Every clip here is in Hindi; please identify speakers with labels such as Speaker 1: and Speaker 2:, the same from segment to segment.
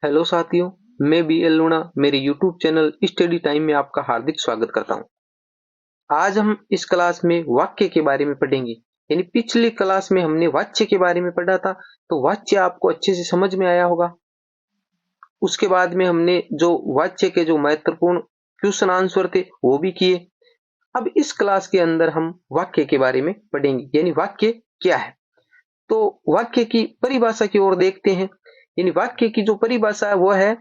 Speaker 1: हेलो साथियों, मैं बी एल लूणा मेरे यूट्यूब चैनल स्टडी टाइम में आपका हार्दिक स्वागत करता हूं। आज हम इस क्लास में वाक्य के बारे में पढ़ेंगे। यानी पिछली क्लास में हमने वाच्य के बारे में पढ़ा था, तो वाच्य आपको अच्छे से समझ में आया होगा। उसके बाद में हमने जो वाच्य के जो महत्वपूर्ण क्वेश्चन आंसर थे वो भी किए। अब इस क्लास के अंदर हम वाक्य के बारे में पढ़ेंगे, यानी वाक्य क्या है। तो वाक्य की परिभाषा की ओर देखते हैं। यानी वाक्य की जो परिभाषा है वो है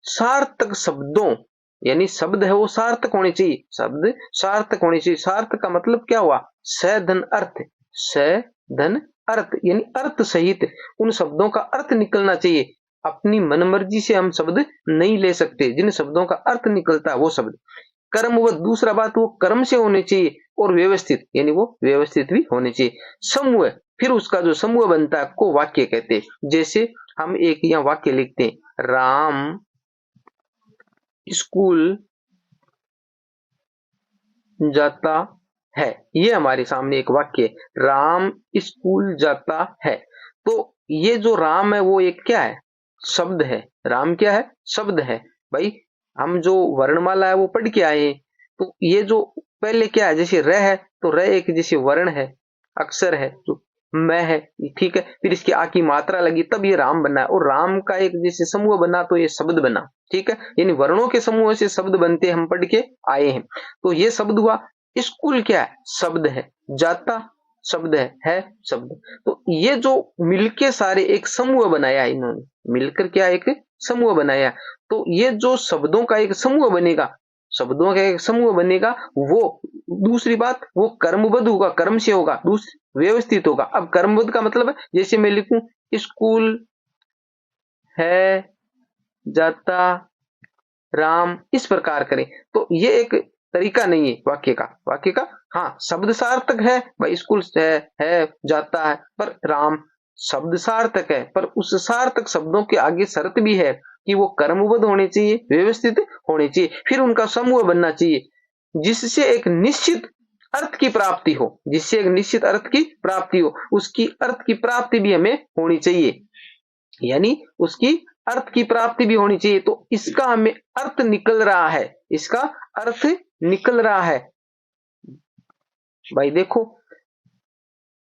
Speaker 1: सार्थक शब्दों, यानी शब्द है वो सार्थक होने चाहिए। शब्द सार्थक होने चाहिए। सार्थक का मतलब क्या हुआ? स धन अर्थ, स धन अर्थ, यानी अर्थ सहित उन शब्दों का अर्थ निकलना चाहिए। अपनी मनमर्जी से हम शब्द नहीं ले सकते। जिन शब्दों का अर्थ निकलता है वो शब्द कर्म, वो दूसरा बात वो कर्म से होने चाहिए, और व्यवस्थित, यानी वो व्यवस्थित भी होने चाहिए। समूह, फिर उसका जो समूह बनता है को वाक्य कहते हैं। जैसे हम एक यहाँ वाक्य लिखते हैं, राम स्कूल जाता है। ये हमारे सामने एक वाक्य है, राम स्कूल जाता है। तो ये जो राम है वो एक क्या है? शब्द है। राम क्या है? शब्द है। भाई, हम जो वर्णमाला है वो पढ़ के आए हैं। तो ये जो पहले क्या है, जैसे र है, तो र एक जैसे वर्ण है, अक्षर है, जो मैं है, ठीक है। फिर इसकी आ की मात्रा लगी तब ये राम बना है, और राम का एक जैसे समूह बना तो ये शब्द बना, ठीक है। यानी वर्णों के समूह से शब्द बनते हम पढ़ के आए हैं। तो ये शब्द हुआ। स्कूल क्या है? शब्द है। जाता शब्द है शब्द। तो ये जो मिलके सारे एक समूह बनाया है, इन्होंने मिलकर क्या एक समूह बनाया। तो ये जो शब्दों का एक समूह बनेगा, शब्दों का एक समूह बनेगा, वो दूसरी बात वो कर्मबद्ध होगा, कर्म से होगा, दूसरी व्यवस्थित होगा। अब कर्मबद्ध का मतलब है, जैसे मैं लिखूं स्कूल है जाता राम, इस प्रकार करें तो ये एक तरीका नहीं है वाक्य का। वाक्य का हाँ, शब्द सार्थक है, भाई स्कूल है जाता है, पर राम शब्द सार्थक है, पर उस सार्थक शब्दों के आगे शर्त भी है कि वो कर्मबद्ध होने चाहिए, व्यवस्थित होने चाहिए, फिर उनका समूह बनना चाहिए, जिससे एक निश्चित अर्थ की प्राप्ति हो, जिससे एक निश्चित अर्थ की प्राप्ति हो। उसकी अर्थ की प्राप्ति भी हमें होनी चाहिए, यानी उसकी अर्थ की प्राप्ति भी होनी चाहिए। तो इसका हमें अर्थ निकल रहा है, इसका अर्थ निकल रहा है। भाई देखो,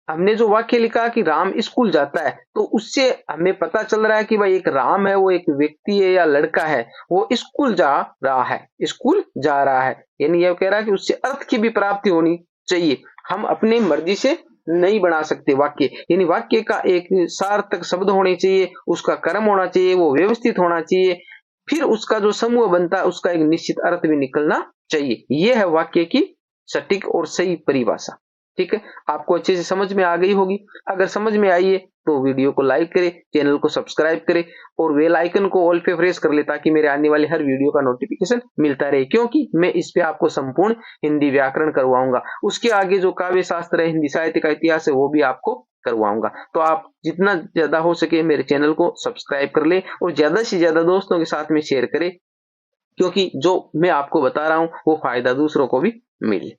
Speaker 1: हमने जो वाक्य लिखा कि राम स्कूल जाता है, तो उससे हमें पता चल रहा है कि भाई एक राम है, वो एक व्यक्ति है या लड़का है, वो स्कूल जा रहा है, स्कूल जा रहा है। यानी यह कह रहा है कि उससे अर्थ की भी प्राप्ति होनी चाहिए। हम अपनी मर्जी से नहीं बना सकते वाक्य। यानी वाक्य का एक सार्थक शब्द होने चाहिए, उसका कर्म होना चाहिए, वो व्यवस्थित होना चाहिए, फिर उसका जो समूह बनता है उसका एक निश्चित अर्थ भी निकलना चाहिए। यह है वाक्य की सटीक और सही परिभाषा। ठीक है, आपको अच्छे से समझ में आ गई होगी। अगर समझ में आई है तो वीडियो को लाइक करें, चैनल को सब्सक्राइब करें, और बेल आइकन को ऑल पे प्रेस कर ले, ताकि मेरे आने वाले हर वीडियो का नोटिफिकेशन मिलता रहे, क्योंकि मैं इस पे आपको संपूर्ण हिंदी व्याकरण करवाऊंगा। उसके आगे जो काव्य शास्त्र है, हिंदी साहित्य का इतिहास है, वो भी आपको करवाऊंगा। तो आप जितना ज्यादा हो सके मेरे चैनल को सब्सक्राइब कर ले, और ज्यादा से ज्यादा दोस्तों के साथ में शेयर करें, क्योंकि जो मैं आपको बता रहा हूं वो फायदा दूसरों को भी मिले।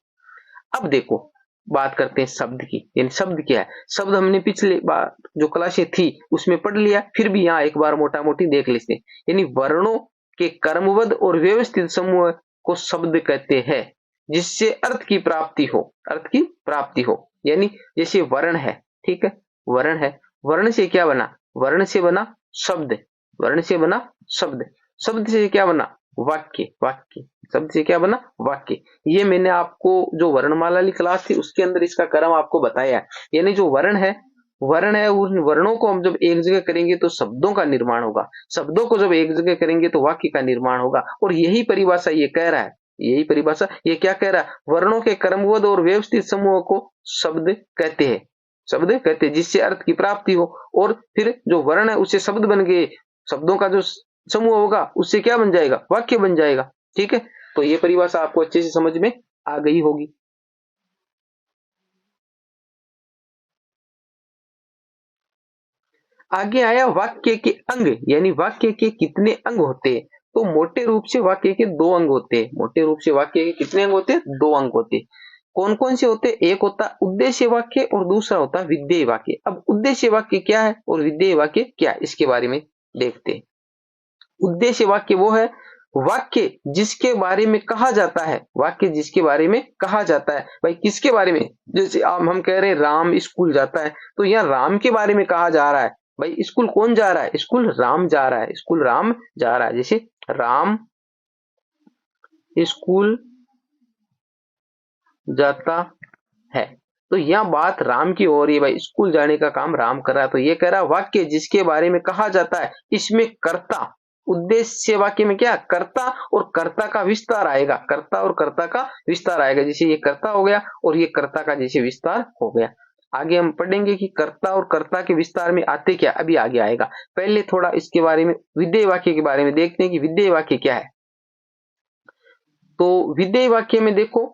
Speaker 1: अब देखो, बात करते हैं शब्द की। यानी शब्द क्या है? शब्द हमने पिछले बार जो क्लासें थी उसमें पढ़ लिया, फिर भी यहाँ एक बार मोटा मोटी देख लेते हैं। यानी वर्णों के कर्मबद्ध और व्यवस्थित समूह को शब्द कहते हैं, जिससे अर्थ की प्राप्ति हो, अर्थ की प्राप्ति हो। यानी जैसे वर्ण है, ठीक है, वर्ण है, वर्ण से क्या बना? वर्ण से बना शब्द, वर्ण से बना शब्द, शब्द से क्या बना? वाक्य, वाक्य शब्द से क्या बना? वाक्य। ये मैंने आपको जो वर्णमाला वाली क्लास थी उसके अंदर इसका क्रम आपको बताया है। यानी जो वर्ण है, वर्ण है, उन वर्णों को हम जब एक जगह करेंगे तो शब्दों का निर्माण होगा, शब्दों को जब एक जगह करेंगे तो वाक्य का निर्माण होगा। और यही परिभाषा ये कह रहा है, यही परिभाषा ये क्या कह रहा है? वर्णों के क्रमबद्ध और व्यवस्थित समूह को शब्द कहते हैं, शब्द कहते हैं, जिससे अर्थ की प्राप्ति हो। और फिर जो वर्ण है उससे शब्द बन गए, शब्दों का जो समूह होगा उससे क्या बन जाएगा? वाक्य बन जाएगा। ठीक है, तो ये परिभाषा आपको अच्छे से समझ में आ गई होगी। आगे आया वाक्य के अंग, यानी वाक्य के कितने अंग होते हैं। तो मोटे रूप से वाक्य के दो अंग होते हैं। मोटे रूप से वाक्य के कितने अंग होते हैं? दो अंग होते हैं। कौन कौन से होते हैं? एक होता उद्देश्य वाक्य और दूसरा होता विधेय वाक्य। अब उद्देश्य वाक्य क्या है और विधेय वाक्य क्या है, इसके बारे में देखते हैं। उद्देश्य वाक्य वो है वाक्य जिसके बारे में कहा जाता है, वाक्य जिसके बारे में कहा जाता है। भाई किसके बारे में? जैसे हम कह रहे हैं राम स्कूल जाता है, तो यहाँ राम के बारे में कहा जा रहा है। भाई स्कूल कौन जा रहा है? स्कूल राम जा रहा है, स्कूल राम जा रहा है। जैसे राम स्कूल जाता है, तो यहाँ बात राम की हो रही है। भाई स्कूल जाने का काम राम कर रहा है, तो ये कह रहा है वाक्य जिसके बारे में कहा जाता है, इसमें कर्ता, उद्देश्य वाक्य में क्या? कर्ता और कर्ता का विस्तार आएगा, कर्ता और कर्ता का विस्तार आएगा। जैसे ये कर्ता हो गया और ये कर्ता का जैसे विस्तार हो गया। आगे हम पढ़ेंगे कि कर्ता और कर्ता के विस्तार में आते क्या, अभी आगे आएगा। पहले थोड़ा इसके बारे में, विधेय वाक्य के बारे में देखते हैं कि विधेय वाक्य क्या है। तो विधेय वाक्य में देखो,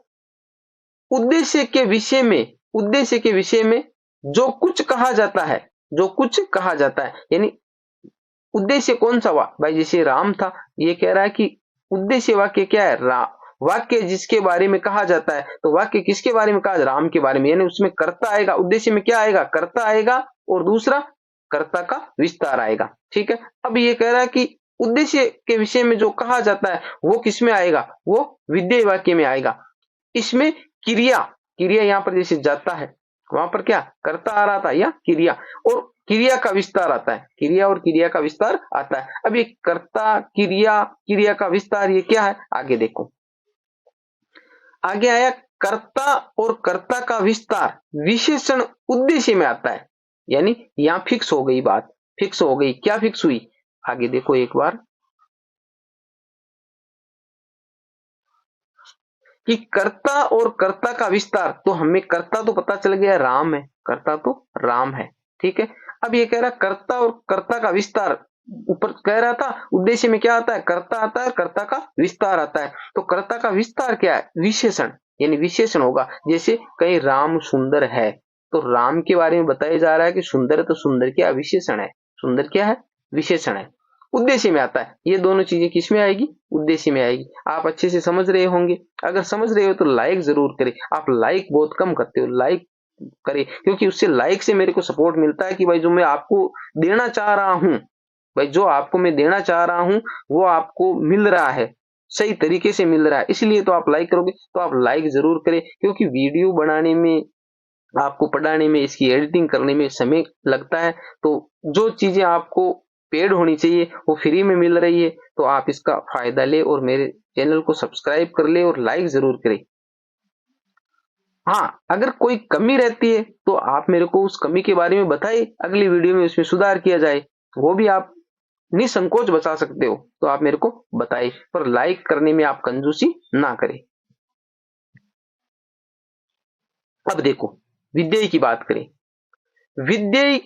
Speaker 1: उद्देश्य के विषय में, उद्देश्य के विषय में जो कुछ कहा जाता है, जो कुछ कहा जाता है, यानी उद्देश्य कौन सा हुआ? भाई जैसे राम था, ये कह रहा है कि उद्देश्य वाक्य क्या है? वाक्य जिसके बारे में कहा जाता है, तो वाक्य किसके बारे में कहा? राम के बारे में, यानी उसमें कर्ता आएगा। उद्देश्य में क्या आएगा? कर्ता आएगा और दूसरा कर्ता का विस्तार आएगा। ठीक है, अब ये कह रहा है कि उद्देश्य के विषय में जो कहा जाता है वो किस में आएगा? वो विधेय वाक्य में आएगा। इसमें क्रिया, क्रिया यहाँ पर जैसे जाता है, वहां पर क्या कर्ता आ रहा था, या क्रिया, और क्रिया का विस्तार आता है, क्रिया और क्रिया का विस्तार आता है। अब ये कर्ता, क्रिया, क्रिया का विस्तार, ये क्या है? आगे देखो, आगे आया कर्ता और कर्ता का विस्तार विशेषण उद्देश्य में आता है, यानी यहां फिक्स हो गई बात, फिक्स हो गई। क्या फिक्स हुई? आगे देखो एक बार, कि कर्ता और कर्ता का विस्तार, तो हमें कर्ता तो पता चल गया राम है, कर्ता तो राम है। ठीक है, अब ये कह रहा कर्ता और कर्ता का विस्तार, ऊपर कह रहा था उद्देश्य में क्या आता है? कर्ता आता है, कर्ता का विस्तार आता है। तो कर्ता का विस्तार क्या है? विशेषण, यानी विशेषण होगा। जैसे कहीं राम सुंदर है, तो राम के बारे में बताया जा रहा है कि सुंदर है, तो सुंदर क्या विशेषण है? सुंदर क्या है? विशेषण है। उद्देश्य में आता है। ये दोनों चीजें किस में आएगी? उद्देश्य में आएगी। आप अच्छे से समझ रहे होंगे। अगर समझ रहे हो तो लाइक जरूर करें। आप लाइक बहुत कम करते हो, लाइक करें, क्योंकि उससे, लाइक से मेरे को सपोर्ट मिलता है कि भाई जो मैं आपको देना चाह रहा हूं, भाई जो आपको मैं देना चाह रहा हूं वो आपको मिल रहा है, सही तरीके से मिल रहा है। इसलिए तो आप लाइक करोगे, तो आप लाइक जरूर करें, क्योंकि वीडियो बनाने में, आपको पढ़ाने में, इसकी एडिटिंग करने में समय लगता है। तो जो चीजें आपको पेड होनी चाहिए वो फ्री में मिल रही है, तो आप इसका फायदा ले और मेरे चैनल को सब्सक्राइब कर ले और लाइक जरूर करें। हाँ, अगर कोई कमी रहती है तो आप मेरे को उस कमी के बारे में बताइए, अगली वीडियो में उसमें सुधार किया जाए। वो भी आप निसंकोच बता सकते हो, तो आप मेरे को बताइए, पर लाइक करने में आप कंजूसी ना करें। अब देखो, विधेय की बात करें। विधेय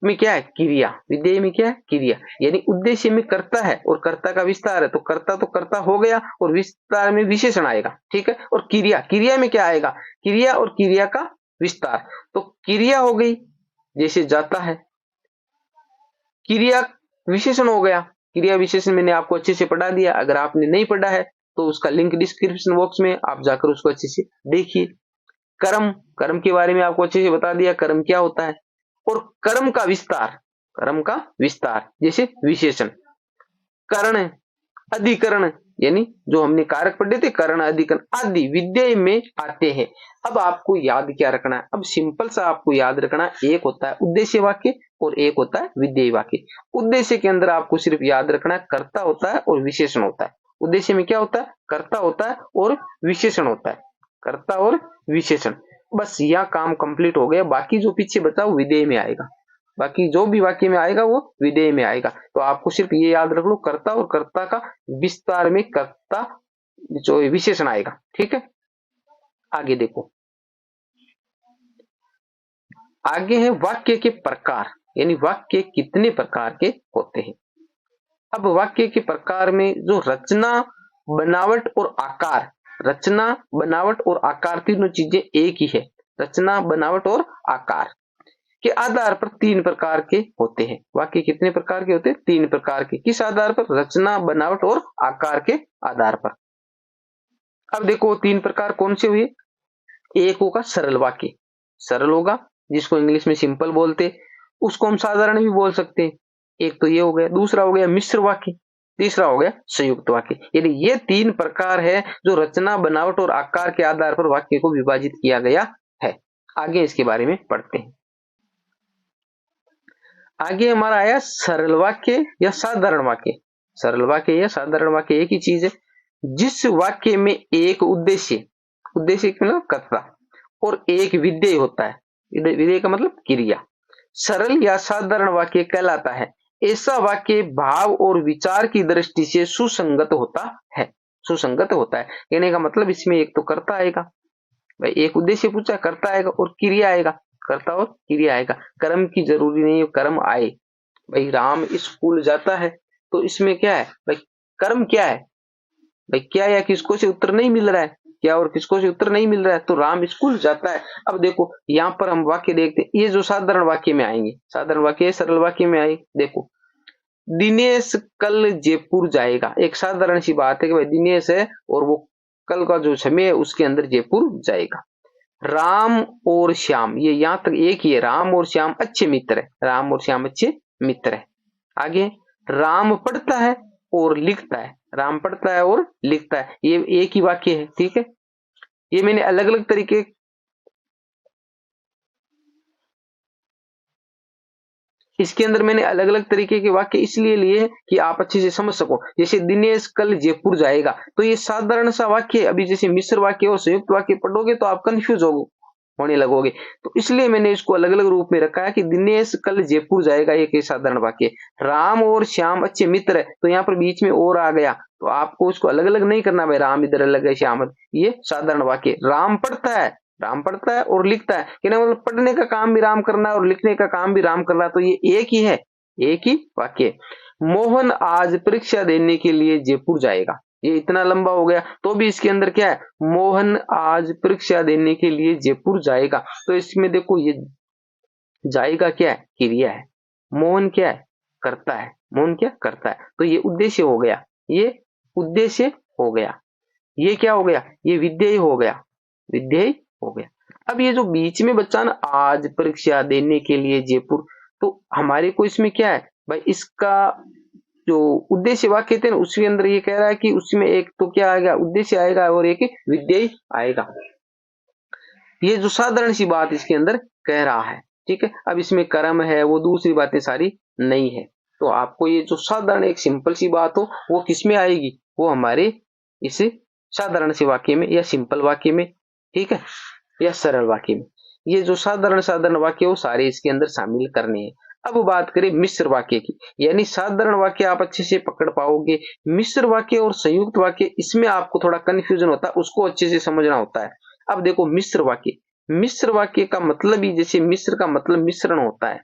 Speaker 1: में क्या है? क्रिया। विधेय में क्या है? क्रिया, यानी उद्देश्य में कर्ता है और कर्ता का विस्तार है, तो कर्ता तो कर्ता हो गया और विस्तार में विशेषण आएगा। ठीक है, और क्रिया, क्रिया में क्या आएगा? क्रिया और क्रिया का विस्तार। तो क्रिया हो गई जैसे जाता है, क्रिया विशेषण हो गया। क्रिया विशेषण मैंने आपको अच्छे से पढ़ा दिया। अगर आपने नहीं पढ़ा है तो उसका लिंक डिस्क्रिप्शन बॉक्स में, आप जाकर उसको अच्छे से देखिए। कर्म, कर्म के बारे में आपको अच्छे से बता दिया, कर्म क्या होता है। और कर्म का विस्तार, कर्म का विस्तार जैसे विशेषण, कर्ण, अधिकरण, यानी जो हमने कारक पढ़े थे, कर्ण, अधिकरण आदि विधेय में आते हैं। अब आपको याद क्या रखना है? अब सिंपल सा आपको याद रखना है, एक होता है उद्देश्य वाक्य और एक होता है विधेय वाक्य। उद्देश्य के अंदर आपको सिर्फ याद रखना है कर्ता होता है और विशेषण होता है। उद्देश्य में क्या होता है? कर्ता होता है और विशेषण होता है, कर्ता और विशेषण। बस यह काम कंप्लीट हो गया। बाकी जो पीछे बचा वो विधेय में आएगा, बाकी जो भी वाक्य में आएगा वो विधेय में आएगा। तो आपको सिर्फ ये याद रख लो, कर्ता और कर्ता का विस्तार में कर्ता जो विशेषण आएगा। ठीक है, आगे देखो, आगे है वाक्य के प्रकार, यानी वाक्य कितने प्रकार के होते हैं। अब वाक्य के प्रकार में जो रचना, बनावट और आकार, रचना, बनावट और आकार तीनों चीजें एक ही है। रचना, बनावट और आकार के आधार पर तीन प्रकार के होते हैं। वाक्य कितने प्रकार के होते हैं? तीन प्रकार के। किस आधार पर? रचना, बनावट और आकार के आधार पर। अब देखो तीन प्रकार कौन से हुए। एक होगा सरल वाक्य, सरल होगा जिसको इंग्लिश में सिंपल बोलते, उसको हम साधारण भी बोल सकते हैं। एक तो ये हो गया। दूसरा हो गया मिश्र वाक्य, तीसरा हो गया संयुक्त वाक्य। यानी ये 3 प्रकार है जो रचना, बनावट और आकार के आधार पर वाक्य को विभाजित किया गया है। आगे इसके बारे में पढ़ते हैं। आगे हमारा आया सरल वाक्य या साधारण वाक्य। सरल वाक्य या साधारण वाक्य एक ही चीज है। जिस वाक्य में एक उद्देश्य, उद्देश्य मतलब कर्ता, और एक विधेय होता है। विधेय का मतलब क्रिया। सरल या साधारण वाक्य कहलाता है। ऐसा वाक्य भाव और विचार की दृष्टि से सुसंगत होता है। सुसंगत होता है कहने का मतलब इसमें एक तो कर्ता आएगा, भाई एक उद्देश्य पूछा, कर्ता आएगा और क्रिया आएगा, कर्ता और क्रिया आएगा। कर्म की जरूरी नहीं है कर्म आए। भाई राम स्कूल जाता है, तो इसमें क्या है भाई, कर्म क्या है भाई, क्या या किसको से उत्तर नहीं मिल रहा है, क्या और किसको से उत्तर नहीं मिल रहा है, तो राम स्कूल जाता है। अब देखो यहाँ पर हम वाक्य देखते हैं, ये जो साधारण वाक्य में आएंगे, साधारण वाक्य सरल वाक्य में आए। देखो दिनेश कल जयपुर जाएगा, एक साधारण सी बात है कि भाई दिनेश है और वो कल का जो समय है उसके अंदर जयपुर जाएगा। राम और श्याम, ये यहां तक एक ही है, राम और श्याम अच्छे मित्र है, राम और श्याम अच्छे मित्र है। आगे राम पढ़ता है और लिखता है, राम पढ़ता है और लिखता है, ये एक ही वाक्य है। ठीक है, ये मैंने अलग अलग तरीके, इसके अंदर मैंने अलग अलग तरीके के वाक्य इसलिए लिए हैं कि आप अच्छे से समझ सको। जैसे दिनेश कल जयपुर जाएगा, तो ये साधारण सा वाक्य है। अभी जैसे मिश्र वाक्य और संयुक्त वाक्य पढ़ोगे तो आप कंफ्यूज होने लगोगे, तो इसलिए मैंने इसको अलग अलग रूप में रखा है कि दिनेश कल जयपुर जाएगा, एक साधारण वाक्य। राम और श्याम अच्छे मित्र है, तो यहाँ पर बीच में और आ गया, तो आपको उसको अलग अलग नहीं करना, भाई राम इधर अलग है श्याम, ये साधारण वाक्य। राम पढ़ता है, राम पढ़ता है और लिखता है, कहना मतलब पढ़ने का काम भी राम करना है और लिखने का काम भी राम करना है, तो ये एक ही है, एक ही वाक्य। मोहन आज परीक्षा देने के लिए जयपुर जाएगा, ये इतना लंबा हो गया, तो भी इसके अंदर क्या है, मोहन आज परीक्षा देने के लिए जयपुर जाएगा। तो इसमें देखो ये जाएगा क्या है, क्रिया है, मोहन क्या है, करता है, मोहन क्या करता है, तो ये उद्देश्य हो गया, ये उद्देश्य हो गया। ये क्या हो गया, ये विधेय हो गया, विधेय हो गया। अब ये जो बीच में बच्चा ना, आज परीक्षा देने के लिए जयपुर, तो हमारे को इसमें क्या है भाई, इसका जो उद्देश्य वाक्य थे ना उसके अंदर ये कह रहा है कि उसमें एक तो क्या आएगा, उद्देश्य आएगा और एक विधेय आएगा। ये जो साधारण सी बात इसके अंदर कह रहा है। ठीक है, अब इसमें कर्म है, वो दूसरी बातें सारी नहीं है। तो आपको ये जो साधारण एक सिंपल सी बात हो वो किस में आएगी, वो हमारे इस साधारण से वाक्य में या सिंपल वाक्य में, ठीक है, या सरल वाक्य में। ये जो साधारण साधारण वाक्य वो सारे इसके अंदर शामिल करने हैं। अब बात करें मिश्र वाक्य की, यानी साधारण वाक्य आप अच्छे से पकड़ पाओगे, मिश्र वाक्य और संयुक्त वाक्य इसमें आपको थोड़ा कंफ्यूजन होता है, उसको अच्छे से समझना होता है। अब देखो मिश्र वाक्य, मिश्र वाक्य का मतलब ही, जैसे मिश्र का मतलब मिश्रण होता है,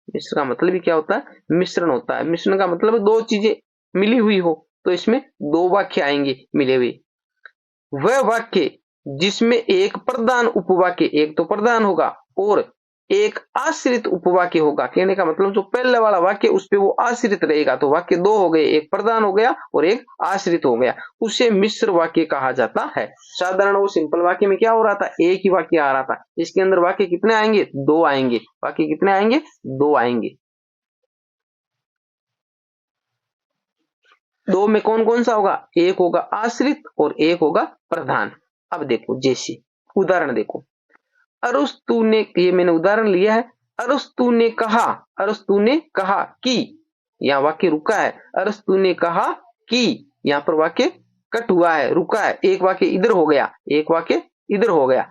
Speaker 1: मिश्र का मतलब ही क्या होता है, मिश्रण होता है। मिश्रण का मतलब दो चीजें मिली हुई हो, तो इसमें दो वाक्य आएंगे मिले हुए। वह वाक्य जिसमें एक प्रधान उपवाक्य, एक तो प्रधान होगा और एक आश्रित उपवाक्य होगा, कहने का मतलब जो पहले वाला वाक्य उस पे वो आश्रित रहेगा, तो वाक्य दो हो गए, एक प्रधान हो गया और एक आश्रित हो गया, उसे मिश्र वाक्य कहा जाता है। साधारण वो सिंपल वाक्य में क्या हो रहा था, एक ही वाक्य आ रहा था, इसके अंदर वाक्य कितने आएंगे, दो आएंगे, वाक्य कितने आएंगे, दो आएंगे। दो में कौन कौन सा होगा, एक होगा आश्रित और एक होगा प्रधान। अब देखो जैसे उदाहरण देखो, अरस्तु ने, ये मैंने उदाहरण लिया है, अरस्तु ने कहा, अरस्तु ने कहा कि, यहाँ वाक्य रुका है, अरस्तु ने कहा कि, यहाँ पर वाक्य कट हुआ है, रुका है, एक वाक्य इधर हो गया, एक वाक्य इधर हो गया।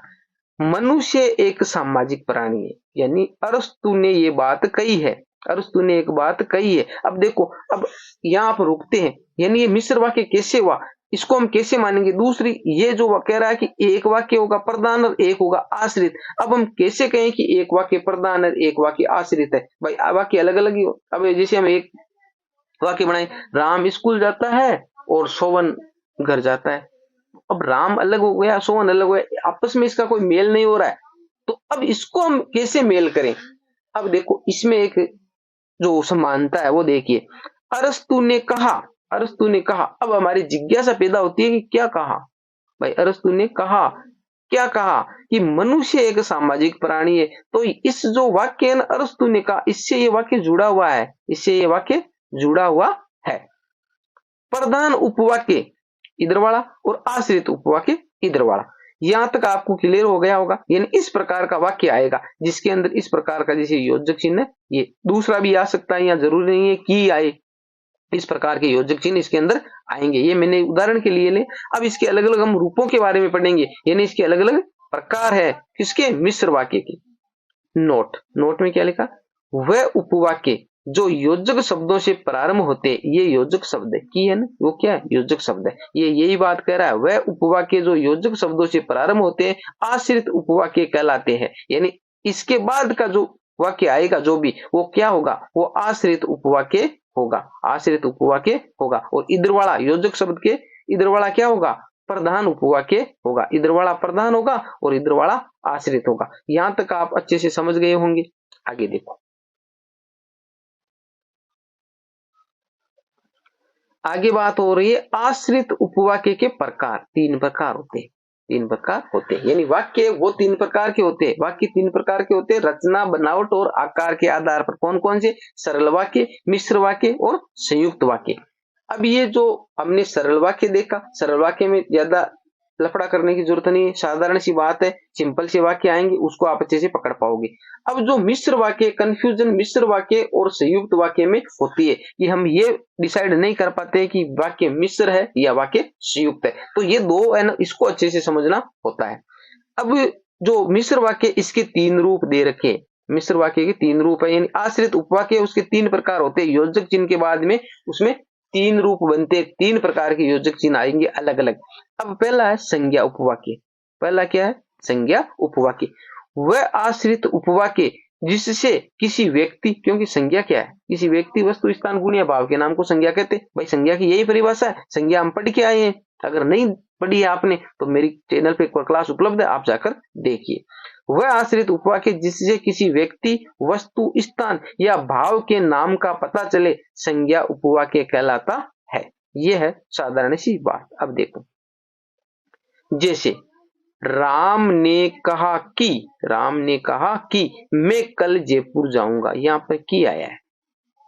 Speaker 1: मनुष्य एक सामाजिक प्राणी है, यानी अरस्तु ने ये बात कही है, अरस्तु ने एक बात कही है। अब देखो, अब यहाँ पर रुकते हैं, यानी ये मिश्र वाक्य कैसे हुआ, इसको हम कैसे मानेंगे। दूसरी, ये जो कह रहा है कि एक वाक्य होगा प्रधान और एक होगा आश्रित, अब हम कैसे कहें कि एक वाक्य प्रधान है एक वाक्य आश्रित है, भाई वाक्य अलग अलग ही हो। अब जैसे हम एक वाक्य बनाए, राम स्कूल जाता है और सोवन घर जाता है, अब राम अलग हो गया, सोवन अलग हो गया, आपस में इसका कोई मेल नहीं हो रहा है, तो अब इसको हम कैसे मेल करें। अब देखो इसमें एक जो समानता है वो देखिए, अरस्तु ने कहा, अरस्तु ने कहा, अब हमारी जिज्ञासा पैदा होती है कि क्या कहा भाई, अरस्तु ने कहा, क्या कहा कि मनुष्य एक सामाजिक प्राणी है, तो इस जो वाक्य है ना अरस्तु ने कहा, इससे ये वाक्य जुड़ा हुआ है, इससे ये वाक्य जुड़ा हुआ है। प्रधान उपवाक्य इधर वाला और आश्रित उपवाक्य इधर वाला। यहां तक आपको क्लियर हो गया होगा। यानी इस प्रकार का वाक्य आएगा जिसके अंदर इस प्रकार का जैसे योजक चिन्ह है, ये दूसरा भी आ सकता है, यहाँ जरूरी नहीं है कि आए, इस प्रकार के योजक चिन्ह इसके अंदर आएंगे। ये मैंने उदाहरण के लिए ले। अब इसके अलग अलग हम रूपों के बारे में पढ़ेंगे, यानी इसके अलग अलग प्रकार है किसके, मिश्र वाक्य के। नोट में क्या लिखा, वह उपवाक्य जो योजक शब्दों से प्रारंभ होते, ये योजक शब्द है की है ना, वो क्या है, योजक शब्द है। ये यही बात कह रहा है, वह उपवाक्य जो योजक शब्दों से प्रारंभ होते आश्रित उपवाक्य कहलाते हैं। यानी इसके बाद का जो वाक्य आएगा जो भी, वो क्या होगा, वो आश्रित उपवाक्य होगा, आश्रित उपवाक्य होगा। और इधर वाला योजक शब्द के इधर वाला क्या होगा, प्रधान उपवाक्य होगा। इधर वाला प्रधान होगा और इधर वाला आश्रित होगा। यहां तक आप अच्छे से समझ गए होंगे। आगे देखो, आगे बात हो रही है आश्रित उपवाक्य के प्रकार। तीन प्रकार होते हैं, तीन प्रकार होते हैं। यानी वाक्य वो तीन प्रकार के होते हैं। वाक्य तीन प्रकार के होते हैं, रचना, बनावट और आकार के आधार पर। कौन कौन से, सरल वाक्य, मिश्र वाक्य और संयुक्त वाक्य। अब ये जो हमने सरल वाक्य देखा, सरल वाक्य में ज्यादा लफड़ा करने की जरूरत नहीं है, साधारण सी बात है, सिंपल से वाक्य आएंगे, उसको आप अच्छे से पकड़ पाओगे। अब जो मिश्र वाक्य, कंफ्यूजन मिश्र वाक्य और संयुक्त वाक्य में होती है कि हम ये डिसाइड नहीं कर पाते कि वाक्य मिश्र है या वाक्य संयुक्त है। तो ये दो है ना, इसको अच्छे से समझना होता है। अब जो मिश्र वाक्य, इसके तीन रूप दे रखे, मिश्र वाक्य के तीन रूप है। यानी आश्रित उपवाक्य, उसके तीन प्रकार होते हैं। योजक चिन्ह के बाद में उसमें तीन रूप बनते, तीन प्रकार के योजक चिन्ह आएंगे अलग अलग। अब पहला है संज्ञा उपवाक्य। पहला क्या है, संज्ञा उपवाक्य। वह आश्रित उपवाक्य जिससे किसी व्यक्ति, क्योंकि संज्ञा क्या है, किसी व्यक्ति, वस्तु, स्थान, गुण या भाव के नाम को संज्ञा कहते हैं। भाई संज्ञा की यही परिभाषा है, संज्ञा हम पढ़ के आए हैं। अगर नहीं पढ़ी है आपने तो मेरी चैनल पे क्लास उपलब्ध है, आप जाकर देखिए। वह आश्रित उपवाक्य जिससे किसी व्यक्ति, वस्तु, स्थान या भाव के नाम का पता चले, संज्ञा उपवाक्य कहलाता है। यह है साधारण सी बात। अब देखो, जैसे राम ने कहा कि, राम ने कहा कि मैं कल जयपुर जाऊंगा। यहां पर की आया है,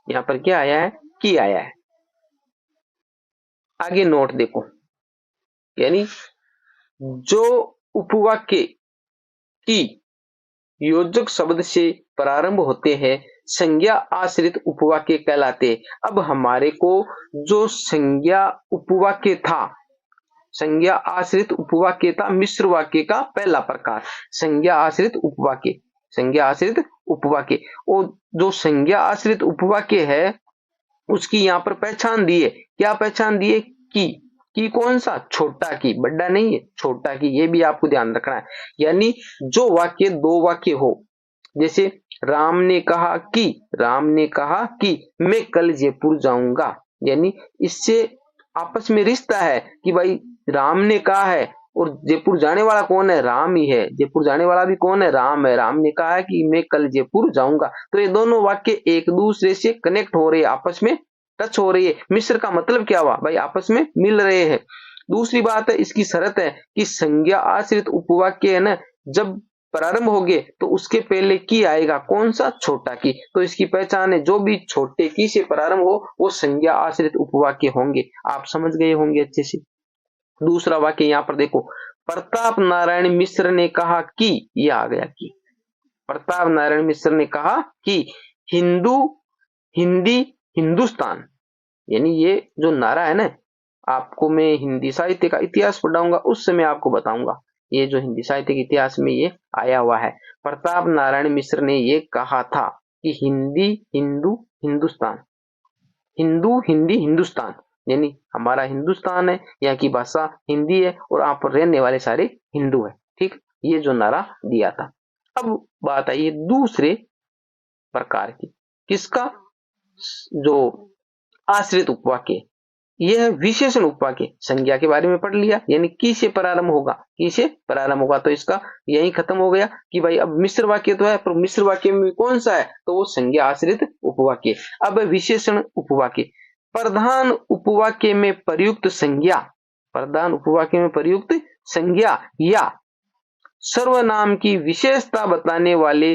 Speaker 1: यहां पर क्या आया है, की आया है। आगे नोट देखो, यानी जो उपवाक्य की योजक शब्द से प्रारंभ होते हैं, संज्ञा आश्रित उपवाक्य कहलाते। अब हमारे को जो संज्ञा उपवाक्य था, संज्ञा आश्रित उपवाक्य था मिश्र वाक्य का पहला प्रकार, संज्ञा आश्रित उपवाक्य, संज्ञा आश्रित उपवाक्य। और जो संज्ञा आश्रित उपवाक्य है उसकी यहाँ पर पहचान दी है। क्या पहचान दी है, की कौन सा, छोटा की, बड़ा नहीं है, छोटा की। ये भी आपको ध्यान रखना है। यानी जो वाक्य दो वाक्य हो, जैसे राम ने कहा कि, राम ने कहा कि मैं कल जयपुर जाऊंगा, यानी इससे आपस में रिश्ता है कि भाई राम ने कहा है और जयपुर जाने वाला कौन है, राम ही है। जयपुर जाने वाला भी कौन है, राम है। राम ने कहा है कि मैं कल जयपुर जाऊंगा। तो ये दोनों वाक्य एक दूसरे से कनेक्ट हो रहे हैं, आपस में टच हो रही है। मिश्र का मतलब क्या हुआ, भाई आपस में मिल रहे हैं। दूसरी बात है, इसकी शर्त है कि संज्ञा आश्रित उपवाक्य है ना, जब प्रारंभ हो गए तो उसके पहले की आएगा, कौन सा, छोटा की। तो इसकी पहचान है, जो भी छोटे की से प्रारंभ हो वो संज्ञा आश्रित उपवाक्य होंगे। आप समझ गए होंगे अच्छे से। दूसरा वाक्य यहां पर देखो, प्रताप नारायण मिश्र ने कहा कि, यह आ गया कि, प्रताप नारायण मिश्र ने कहा कि हिंदू, हिंदी, हिंदुस्तान। यानी ये जो नारा है ना, आपको मैं हिंदी साहित्य का इतिहास पढ़ाऊंगा उस समय आपको बताऊंगा, ये जो हिंदी साहित्य के इतिहास में ये आया हुआ है। प्रताप नारायण मिश्र ने ये कहा था कि हिंदी, हिंदू, हिंदुस्तान, हिंदू, हिंदी, हिंदुस्तान, यानी हमारा हिंदुस्तान है, यहाँ की भाषा हिंदी है और यहाँ पर रहने वाले सारे हिंदू है। ठीक, ये जो नारा दिया था। अब बात आई है दूसरे प्रकार की, किसका, जो आश्रित उपवाक्य, यह विशेषण उपवाक्य। संज्ञा के बारे में पढ़ लिया, यानी की से प्रारंभ होगा, की से प्रारंभ होगा, तो इसका यही खत्म हो गया कि भाई अब मिश्र वाक्य तो है, पर मिश्र वाक्य में कौन सा है, तो वो संज्ञा आश्रित उपवाक्य। अब विशेषण उपवाक्य, प्रधान उपवाक्य में प्रयुक्त संज्ञा, प्रधान उपवाक्य में प्रयुक्त संज्ञा या सर्वनाम की विशेषता बताने वाले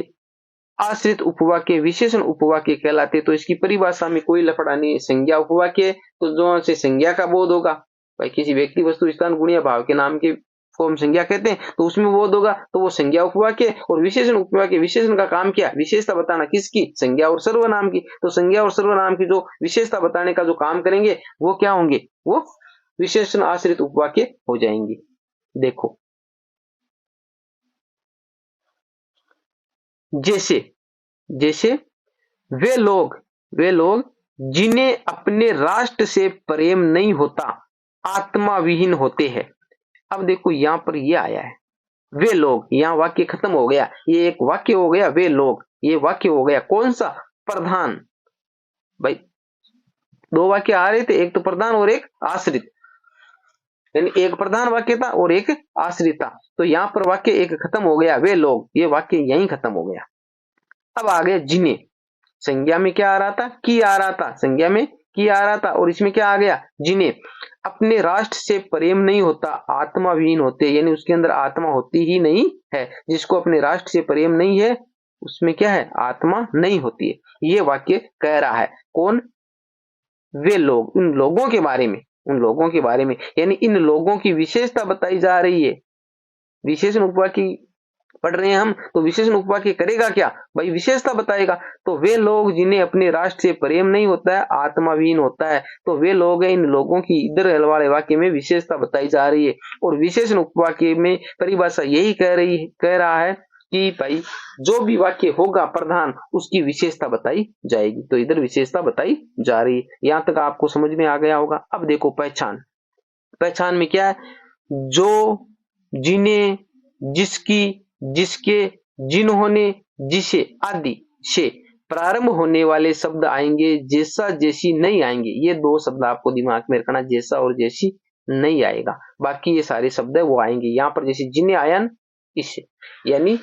Speaker 1: आश्रित उपवाक्य विशेषण उपवाक्य कहलाते। तो इसकी परिभाषा में कोई लफड़ा नहीं। संज्ञा उपवाक्य तो जो से संज्ञा का बोध होगा, भाई किसी व्यक्ति वस्तु स्थान गुण या भाव के नाम के को हम संज्ञा कहते हैं, तो उसमें बोध होगा, तो वो संज्ञा उपवाक्य। और विशेषण उपवाक्य, विशेषण का काम क्या, विशेषता बताना, किसकी, संज्ञा और सर्वनाम की। तो संज्ञा और सर्वनाम की जो विशेषता बताने का जो काम करेंगे वो क्या होंगे, वो विशेषण आश्रित उपवाक्य हो जाएंगे। देखो जैसे जैसे वे लोग जिन्हें अपने राष्ट्र से प्रेम नहीं होता आत्मा विहीन होते हैं। अब देखो यहां पर ये आया है वे लोग, यहां वाक्य खत्म हो गया, ये एक वाक्य हो गया वे लोग, ये वाक्य हो गया कौन सा, प्रधान। भाई दो वाक्य आ रहे थे, एक तो प्रधान और एक आश्रित, यानी एक प्रधान वाक्य था और एक आश्रित था। तो यहां पर वाक्य एक खत्म हो गया वे लोग, ये वाक्य यहीं खत्म हो गया। अब आ गया जिन्हें, संज्ञा में क्या आ रहा था, की आ रहा था, संज्ञा में की आ रहा था, और इसमें क्या आ गया, जिन्हें अपने राष्ट्र से प्रेम नहीं होता आत्मा विहीन होते, यानी उसके अंदर आत्मा होती ही नहीं है। जिसको अपने राष्ट्र से प्रेम नहीं है उसमें क्या है, आत्मा नहीं होती है। ये वाक्य कह रहा है कौन, वे लोग, उन लोगों के बारे में, उन लोगों के बारे में, यानी इन लोगों की विशेषता बताई जा रही है। विशेषण उपवाक्य पढ़ रहे हैं हम, तो विशेषण उपवाक्य करेगा क्या, भाई विशेषता बताएगा। तो वे लोग जिन्हें अपने राष्ट्र से प्रेम नहीं होता है आत्मा विहीन होता है, तो वे लोग हैं, इन लोगों की इधर वाले वाक्य में विशेषता बताई जा रही है। और विशेषण उपवाक्य में परिभाषा यही कह रहा है कि भाई जो भी वाक्य होगा प्रधान उसकी विशेषता बताई जाएगी। तो इधर विशेषता बताई जा रही है। यहां तक आपको समझ में आ गया होगा। अब देखो पहचान, पहचान में क्या है, जो, जिन्हें, जिसकी, जिसके, जिन्होंने, जिसे आदि से प्रारंभ होने वाले शब्द आएंगे, जैसा जैसी नहीं आएंगे। ये दो शब्द आपको दिमाग में रखना, जैसा और जैसी नहीं आएगा, बाकी ये सारे शब्द है वो आएंगे। यहां पर जैसे जिन्हें आया न इससे, यानी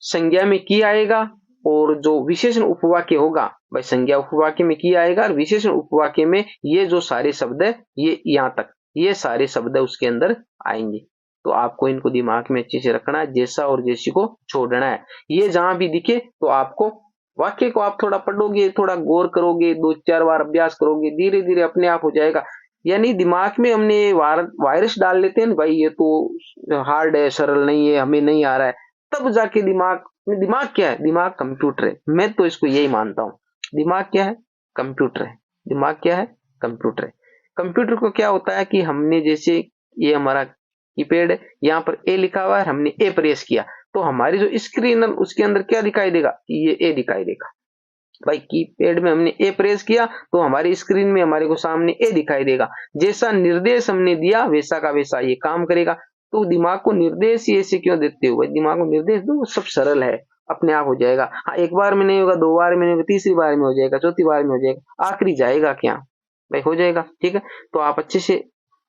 Speaker 1: संज्ञा में की आएगा, और जो विशेषण उपवाक्य होगा भाई संज्ञा उपवाक्य में की आएगा, और विशेषण उपवाक्य में ये जो सारे शब्द है, ये यहां तक ये सारे शब्द है उसके अंदर आएंगे। तो आपको इनको दिमाग में अच्छे से रखना है, जैसा और जैसी को छोड़ना है। ये जहां भी दिखे तो आपको वाक्य को आप थोड़ा पढ़ोगे, थोड़ा गौर करोगे, 2-4 बार अभ्यास करोगे, धीरे धीरे अपने आप हो जाएगा। यानी दिमाग में हमने वायरस डाल लेते हैं भाई ये तो हार्ड है, सरल नहीं है, हमें नहीं आ रहा है, तब जाके दिमाग, दिमाग क्या है, दिमाग कंप्यूटर है। मैं तो इसको यही मानता हूं, दिमाग क्या है, कंप्यूटर है। दिमाग क्या है, कंप्यूटर है। कंप्यूटर को क्या होता है कि हमने जैसे ये हमारा कीपैड है, यहाँ पर ए लिखा हुआ है, हमने ए प्रेस किया तो हमारी जो स्क्रीन है उसके अंदर क्या दिखाई देगा, ये ए दिखाई देगा। भाई कीपैड में हमने ए प्रेस किया तो हमारी स्क्रीन में हमारे को सामने ए दिखाई देगा। जैसा निर्देश हमने दिया वैसा का वैसा ये काम करेगा। तो दिमाग को निर्देश ही ऐसे क्यों देते हो भाई, दिमाग को निर्देश दो, सब सरल है, अपने आप हो जाएगा। हाँ एक बार में नहीं होगा, 2 बार में नहीं होगा, तीसरी बार में हो जाएगा, चौथी बार में हो जाएगा, आखिरी जाएगा क्या भाई, हो जाएगा। ठीक है, तो आप अच्छे से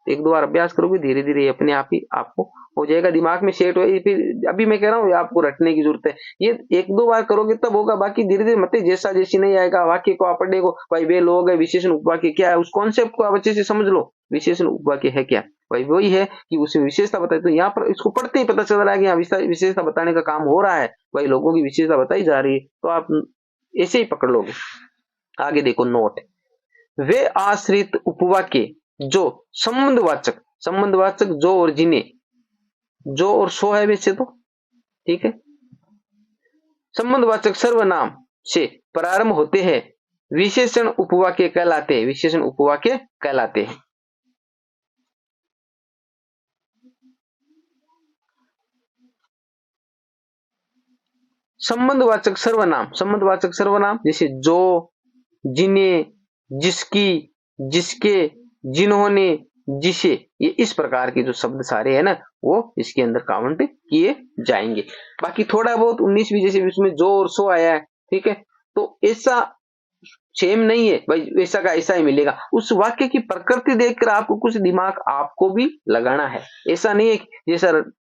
Speaker 1: 1-2 बार अभ्यास करोगे, धीरे धीरे अपने आप ही आपको हो जाएगा, दिमाग में सेट हो। फिर अभी मैं कह रहा हूँ आपको रटने की जरूरत है, ये 1-2 बार करोगे तब होगा, बाकी धीरे धीरे मत, जैसा जैसी नहीं आएगा। वाक्य को आप पढ़ेगो भाई वे लोग है, विशेषण उपवाक्य क्या है, उस कॉन्सेप्ट को आप अच्छे से समझ लो। विशेषण उपवाक्य है क्या भाई, वही है कि उसमें विशेषता बताई। तो यहाँ पर इसको पढ़ते ही पता चल रहा है कि यहाँ विशेषता बताने का काम हो रहा है, भाई लोगों की विशेषता बताई जा रही है, तो आप ऐसे ही पकड़ लोगे। आगे देखो नोट, वे आश्रित उपवाक्य जो संबंधवाचक जो और जिन्हें, जो और सो है वैसे तो ठीक है, संबंधवाचक सर्वनाम से प्रारंभ होते हैं विशेषण उपवाक्य कहलाते हैं, विशेषण उपवाक्य कहलाते हैं। संबंधवाचक सर्वनाम जैसे जो, जिन्हें, जिसकी, जिसके, जिन्होंने, जिसे, ये इस प्रकार के जो शब्द सारे है ना वो इसके अंदर काउंट किए जाएंगे। बाकी थोड़ा बहुत 19वीं जैसे इसमें जो और सो आया है, ठीक है, तो ऐसा सेम नहीं है भाई, वैसा का ऐसा ही मिलेगा। उस वाक्य की प्रकृति देखकर आपको कुछ दिमाग आपको भी लगाना है। ऐसा नहीं है जैसा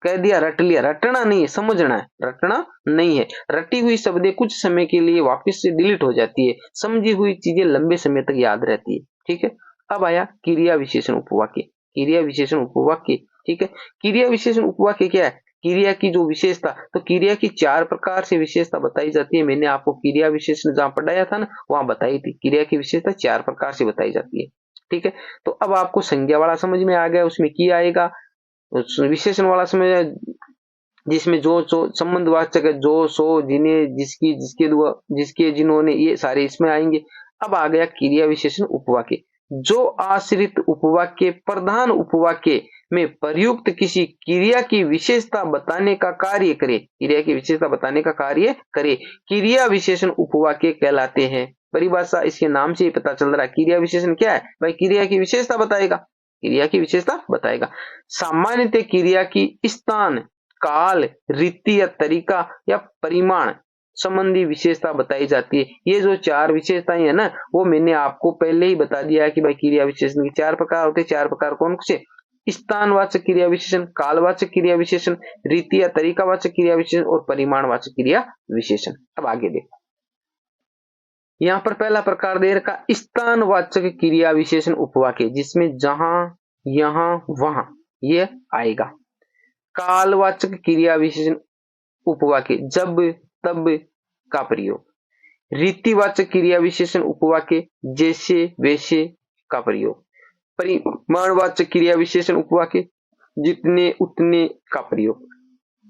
Speaker 1: कह दिया रट लिया, रटना नहीं है, समझना है, रटना नहीं है। रटी हुई शब्दें कुछ समय के लिए वापस से डिलीट हो जाती है, समझी हुई चीजें लंबे समय तक याद रहती है। ठीक है, अब आया क्रिया विशेषण उपवाक्य। क्रिया विशेषण उपवाक्य, ठीक है, क्रिया विशेषण उपवाक्य क्या है, क्रिया की जो विशेषता, तो क्रिया की 4 प्रकार से विशेषता बताई जाती है। मैंने आपको क्रिया विशेषण जहां पढ़ाया था ना, वहां बताई थी। क्रिया की विशेषता 4 प्रकार से बताई जाती है। ठीक है, तो अब आपको संज्ञा वाला समझ में आ गया, उसमें की आएगा। विशेषण वाला समझ आया, जिसमें जो संबंधवाचक है, जो, सो, जिन्हें, जिसकी, जिसके, जिसके, जिन्होंने, ये सारे इसमें आएंगे। अब आ गया क्रिया विशेषण उपवाक्य। जो आश्रित उपवाक्य प्रधान उपवाक्य में प्रयुक्त किसी क्रिया की विशेषता बताने का कार्य करे, क्रिया की विशेषता बताने का कार्य करे, क्रिया विशेषण उपवाक्य कहलाते हैं। परिभाषा इसके नाम से ही पता चल रहा है। क्रिया विशेषण क्या है भाई? क्रिया की विशेषता बताएगा, क्रिया की विशेषता बताएगा। सामान्यतः क्रिया की स्थान, काल, रीति या तरीका या परिमाण संबंधी विशेषता बताई जाती है। ये जो 4 विशेषताएं है ना, वो मैंने आपको पहले ही बता दिया है कि भाई क्रिया विशेषण के 4 प्रकार होते हैं। 4 प्रकार कौन से? स्थानवाचक क्रिया विशेषण, कालवाचक क्रिया विशेषण, रीति या तरीकावाचक क्रिया विशेषण और परिमाणवाचक क्रिया विशेषण। अब आगे देखो, यहाँ पर पहला प्रकार दे रखा स्थानवाचक क्रिया विशेषण उपवाक्य, जिसमें जहां, यहां, वहां ये आएगा। कालवाचक क्रिया विशेषण उपवाक्य, जब, तब का प्रयोग। रीतिवाचक क्रिया विशेषण उपवाक्य, जैसे, वैसे का प्रयोग। परिमाणवाचक क्रिया विशेषण उपवाक्य, जितने, उतने का प्रयोग।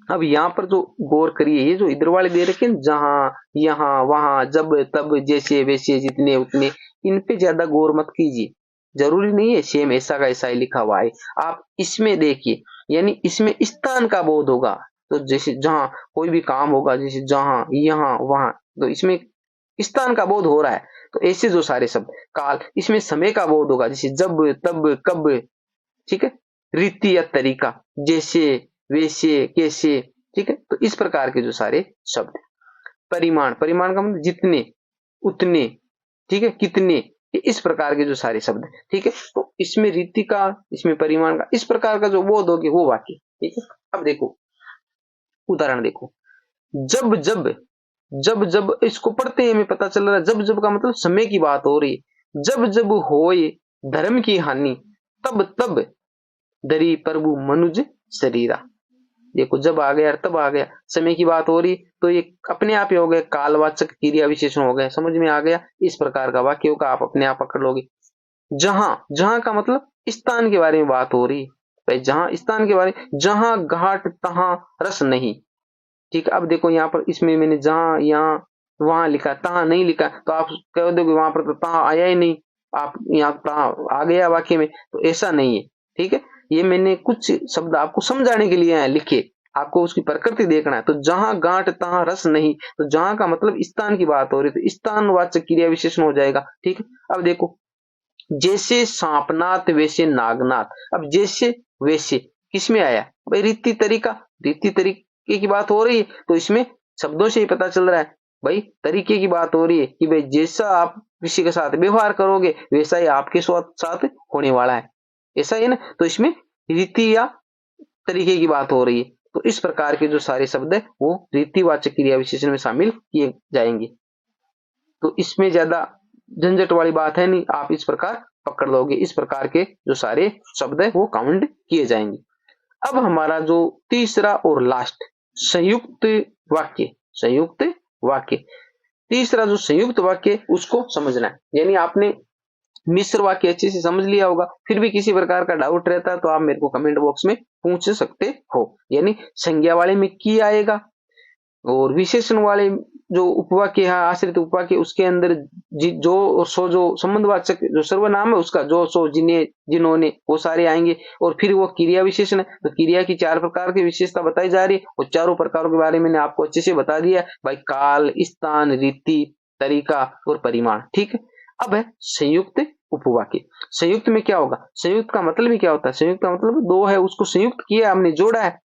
Speaker 1: अब यहाँ पर जो गौर करिए, ये जो इधर वाले दे रखे हैं, जहां, यहां, वहां, जब, तब, जैसे, वैसे, जितने, उतने, इन पे ज्यादा गौर मत कीजिए। जरूरी नहीं है सेम ऐसा का ऐसा ही लिखा हुआ है। आप इसमें देखिए, यानी इसमें स्थान का बोध होगा। तो जैसे जहां कोई भी काम होगा, जैसे जहां, यहां, वहां, तो इसमें स्थान का बोध हो रहा है। तो ऐसे जो सारे शब्द, काल, इसमें समय का बोध होगा, जैसे जब, तब, कब। ठीक है, रीति या तरीका, जैसे, वैसे, कैसे। ठीक है, तो इस प्रकार के जो सारे शब्द। परिमाण, परिमाण का मतलब जितने, उतने, ठीक है, कितने, इस प्रकार के जो सारे शब्द। ठीक है, तो इसमें रीति का, इसमें परिमाण का, इस प्रकार का जो बोध होगी वो वाक्य। ठीक है, अब देखो उदाहरण देखो, जब जब, जब जब इसको पढ़ते हैं हमें पता चल रहा है, जब जब का मतलब समय की बात हो रही है। जब जब होए धर्म की हानि, तब तब धरी प्रभु मनुज शरीरा। देखो जब आ गया, तब आ गया, समय की बात हो रही, तो ये अपने आप ही हो गए कालवाचक क्रिया विशेषण हो गए। समझ में आ गया? इस प्रकार का वाक्यों का आप अपने आप पकड़ लोगे। जहां, जहां का मतलब स्थान के बारे में बात हो रही भाई, जहां स्थान के बारे में, जहां घाट तहां रस नहीं। ठीक है, अब देखो यहाँ पर इसमें मैंने जहां, यहाँ, वहां लिखा, तहां नहीं लिखा, तो आप कह दोगे वहां पर तो तहां आया ही नहीं, आप यहाँ तहां आ गया वाक्य में, तो ऐसा नहीं है। ठीक है, ये मैंने कुछ शब्द आपको समझाने के लिए लिखे, आपको उसकी प्रकृति देखना है। तो जहां गांठ तहां रस नहीं, तो जहां का मतलब स्थान की बात हो रही, तो स्थानवाचक क्रिया विशेषण हो जाएगा। ठीक है, अब देखो, जैसे सांपनाथ वैसे नागनाथ। अब जैसे वैसे किस में आया भाई? रीति तरीका, रीति तरीके की बात हो रही है, तो इसमें शब्दों से ही पता चल रहा है भाई, तरीके की बात हो रही है कि भाई जैसा आप किसी के साथ व्यवहार करोगे वैसा ही आपके साथ होने वाला है, ऐसा ही ना। तो इसमें रीति या तरीके की बात हो रही है, तो इस प्रकार के जो सारे शब्द है वो रीतिवाचक क्रिया विशेषण में शामिल किए जाएंगे। तो इसमें ज्यादा झंझट वाली बात है नहीं, आप इस प्रकार पकड़ लोगे। इस प्रकार के जो सारे शब्द है वो काउंट किए जाएंगे। अब हमारा जो तीसरा और लास्ट संयुक्त वाक्य, संयुक्त वाक्य, तीसरा जो संयुक्त वाक्य उसको समझना है। यानी आपने मिश्र वाक्य अच्छे से समझ लिया होगा, फिर भी किसी प्रकार का डाउट रहता है तो आप मेरे को कमेंट बॉक्स में पूछ सकते हो। यानी संज्ञा वाले में की आएगा, और विशेषण वाले जो उपवाक्य है, आश्रित उपवाक्य, उसके अंदर जो और सो, जो संबंधवाचक जो सर्वनाम है उसका जो, सो, जिन्हें, जिन्होंने, वो सारे आएंगे। और फिर वो क्रिया विशेषण है, तो क्रिया की 4 प्रकार की विशेषता बताई जा रही है, और चारों प्रकारों के बारे में मैंने आपको अच्छे से बता दिया भाई, काल, स्थान, रीति, तरीका और परिमाण। ठीक है, अब है संयुक्त उपवाक्य। संयुक्त में क्या होगा? संयुक्त का मतलब ही क्या होता है? संयुक्त का मतलब दो है, उसको संयुक्त किया, हमने जोड़ा है।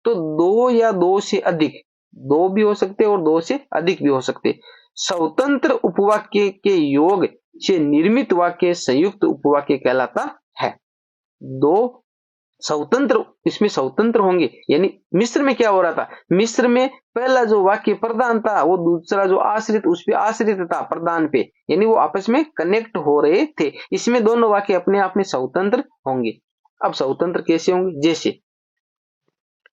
Speaker 1: तो दो या दो से अधिक, दो भी हो सकते और दो से अधिक भी हो सकते। स्वतंत्र उपवाक्य के योग से निर्मित वाक्य संयुक्त उपवाक्य कहलाता है। दो स्वतंत्र, इसमें स्वतंत्र होंगे। यानी मिस्र में क्या हो रहा था? मिस्र में पहला जो वाक्य प्रधान था, वो दूसरा जो आश्रित, उस पे आश्रित था प्रधान पे, यानी वो आपस में कनेक्ट हो रहे थे। इसमें दोनों वाक्य अपने आप में स्वतंत्र होंगे। अब स्वतंत्र कैसे होंगे? जैसे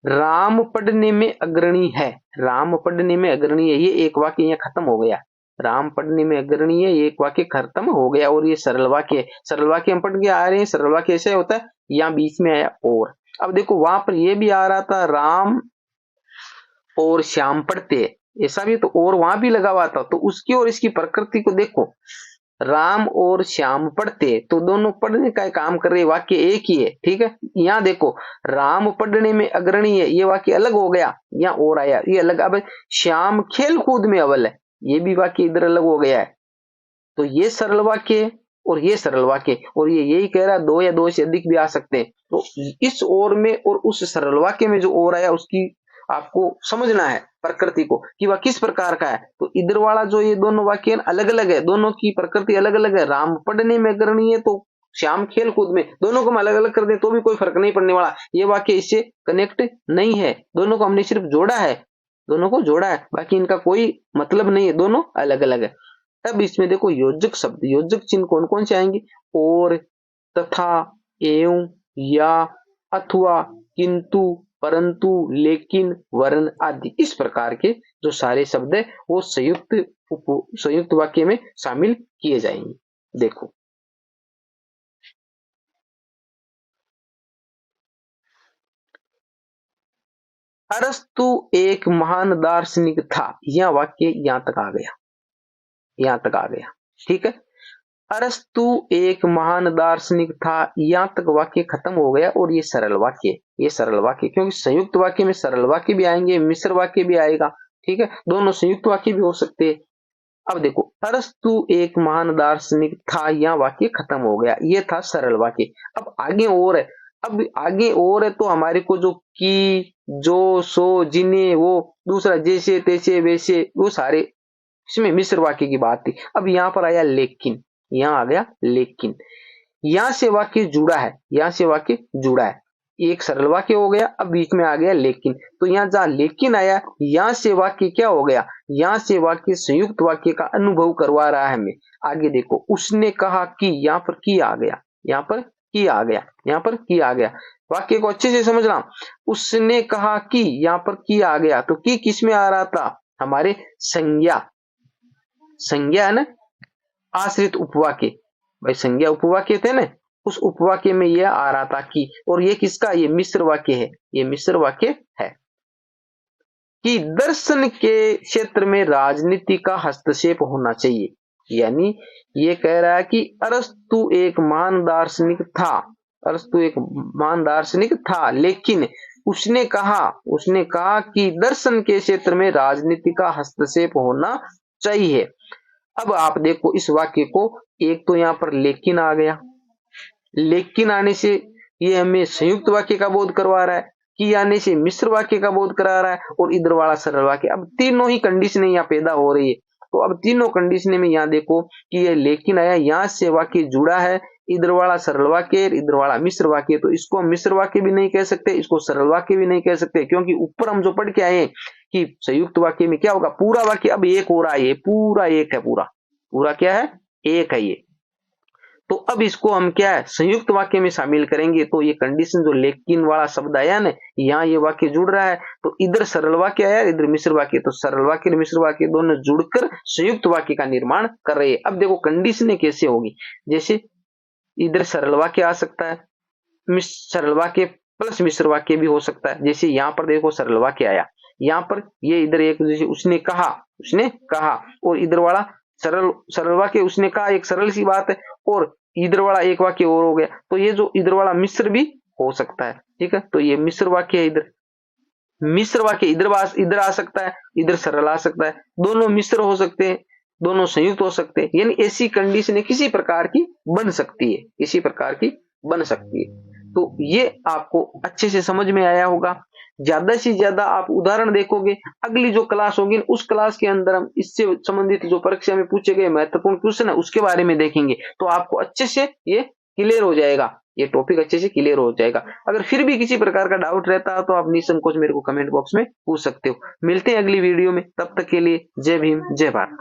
Speaker 1: राम पढ़ने में अग्रणी है, राम पढ़ने में अग्रणी है, ये एक वाक्य यहाँ खत्म हो गया। राम पढ़ने में अग्रणी है, एक वाक्य खत्म हो गया। और ये सरल वाक्य है, सरल वाक्य हम पढ़ के आ रहे हैं। सरल वाक्य ऐसे होता है, यहाँ बीच में आया और। अब देखो वहां पर ये भी आ रहा था राम और श्याम पढ़ते, ऐसा भी तो और वहां भी लगा हुआ था। तो उसकी और इसकी प्रकृति को देखो, राम और श्याम पढ़ते, तो दोनों पढ़ने का काम कर रहे, वाक्य एक ही है, ठीक है। यहाँ देखो राम पढ़ने में अग्रणी है, ये वाक्य अलग हो गया, यहाँ और आया, ये अलग। अब श्याम खेल कूद में अव्वल है, ये भी वाक्य इधर अलग हो गया है। तो ये सरल वाक्य है और ये सरल वाक्य, और ये यही कह रहा है दो या दो से अधिक भी आ सकते हैं। तो इस और में और उस सरल वाक्य में जो और आया उसकी आपको समझना है प्रकृति को कि वह किस प्रकार का है। तो इधर वाला जो ये दोनों वाक्य अलग अलग है, दोनों की प्रकृति अलग अलग है। राम पढ़ने में अग्रणी है तो श्याम खेल कूद में, दोनों को हम अलग अलग कर दें तो भी कोई फर्क नहीं पड़ने वाला। ये वाक्य इससे कनेक्ट नहीं है, दोनों को हमने सिर्फ जोड़ा है, दोनों को जोड़ा है, बाकी इनका कोई मतलब नहीं है, दोनों अलग अलग है। तब इसमें देखो योजक शब्द, योजक चिन्ह कौन कौन से आएंगे, और, तथा, एवं, या, अथवा, किंतु, परंतु, लेकिन, वरन आदि, इस प्रकार के जो सारे शब्द है वो संयुक्त वाक्य में शामिल किए जाएंगे। देखो अरस्तु एक महान दार्शनिक था, यह वाक्य यहां तक आ गया, यहां तक आ गया, ठीक है। अरस्तु एक महान दार्शनिक था, यहां तक वाक्य खत्म हो गया। और ये सरल वाक्य, ये सरल वाक्य, क्योंकि संयुक्त वाक्य में सरल वाक्य भी आएंगे, मिश्र वाक्य भी आएगा, ठीक है, दोनों संयुक्त वाक्य भी हो सकते हैं। अब देखो अरस्तु एक महान दार्शनिक था, यह वाक्य खत्म हो गया, ये था सरल वाक्य। अब आगे और है, अब आगे और है तो हमारे को जो की, जो, सो, जिन्हें, वो, दूसरा जैसे तैसे वैसे, वो सारे इसमें मिश्र वाक्य की बात थी। अब यहां पर आया लेकिन, यहां आ गया लेकिन, यहां से वाक्य जुड़ा है, यहां से वाक्य जुड़ा है, एक सरल वाक्य हो गया, अब बीच में आ गया लेकिन। तो यहां जहां लेकिन आया, यहां से वाक्य क्या हो गया, यहां से वाक्य संयुक्त वाक्य का अनुभव करवा रहा है हमें। आगे देखो उसने कहा कि, यहां पर की आ गया, यहां पर की आ गया, यहां पर की आ गया, वाक्य को अच्छे से समझना। उसने कहा कि, यहां पर की आ गया, तो की किस में आ रहा था, हमारे संज्ञा, संज्ञा है ना, आश्रित उपवाक्य, भाई संज्ञा उपवाक्य थे ना, उस उपवाक्य में यह आ रहा था कि, और ये किसका, ये मिश्र वाक्य है, ये मिश्र वाक्य है कि दर्शन के क्षेत्र में राजनीति का हस्तक्षेप होना चाहिए। यानी ये कह रहा है कि अरस्तु एक महान दार्शनिक था, अरस्तु एक महान दार्शनिक था, लेकिन उसने कहा कि दर्शन के क्षेत्र में राजनीति का हस्तक्षेप होना चाहिए। अब आप देखो इस वाक्य को, एक तो यहां पर लेकिन आ गया, लेकिन आने से ये हमें संयुक्त वाक्य का बोध करवा रहा है, कि आने से मिश्र वाक्य का बोध करा रहा है, और इधर वाला सरल वाक्य। अब तीनों ही कंडीशन यहाँ पैदा हो रही है। तो अब तीनों कंडीशन में यहाँ देखो कि ये लेकिन आया, यहाँ से वाक्य जुड़ा है, इधर वाला सरल वाक्य, इधर वाला मिश्र वाक्य। तो इसको हम मिश्र वाक्य भी नहीं कह सकते, इसको सरल वाक्य भी नहीं कह सकते, क्योंकि ऊपर हम जो पढ़ के आए कि संयुक्त वाक्य में क्या होगा, पूरा वाक्य अब एक हो रहा है, पूरा एक है, पूरा क्या है, एक है ये। तो अब इसको हम क्या है, संयुक्त वाक्य में शामिल करेंगे। तो ये कंडीशन जो लेकिन वाला शब्द आया ना, यहाँ ये वाक्य जुड़ रहा है, तो इधर सरल वाक्य आया, इधर मिश्र वाक्य, तो सरल वाक्य और मिश्र वाक्य दोनों जुड़कर संयुक्त वाक्य का निर्माण कर रहे हैं। अब देखो कंडीशन कैसे होगी, जैसे इधर सरल वाक्य आ सकता है, सरल वाक्य प्लस मिश्र वाक्य भी हो सकता है। जैसे यहाँ पर देखो सरल वाक्य आया, यहाँ पर ये इधर एक, जैसे उसने कहा, और इधर वाला सरल वाक्य उसने कहा, एक सरल सी बात है, और इधर वाला एक वाक्य और हो गया, तो ये जो इधर वाला मिश्र भी हो सकता है, ठीक है। तो ये मिश्र वाक्य है, इधर मिश्र वाक्य इधर आ सकता है, इधर सरल आ सकता है, दोनों मिश्र हो सकते हैं, दोनों संयुक्त हो सकते हैं। यानी ऐसी कंडीशन किसी प्रकार की बन सकती है, किसी प्रकार की बन सकती है। तो ये आपको अच्छे से समझ में आया होगा। ज्यादा से ज्यादा आप उदाहरण देखोगे, अगली जो क्लास होगी उस क्लास के अंदर हम इससे संबंधित जो परीक्षा में पूछे गए महत्वपूर्ण क्वेश्चन है उसके बारे में देखेंगे। तो आपको अच्छे से ये क्लियर हो जाएगा, ये टॉपिक अच्छे से क्लियर हो जाएगा। अगर फिर भी किसी प्रकार का डाउट रहता है तो आप निसंकोच मेरे को कमेंट बॉक्स में पूछ सकते हो। मिलते हैं अगली वीडियो में, तब तक के लिए जय भीम, जय भारत।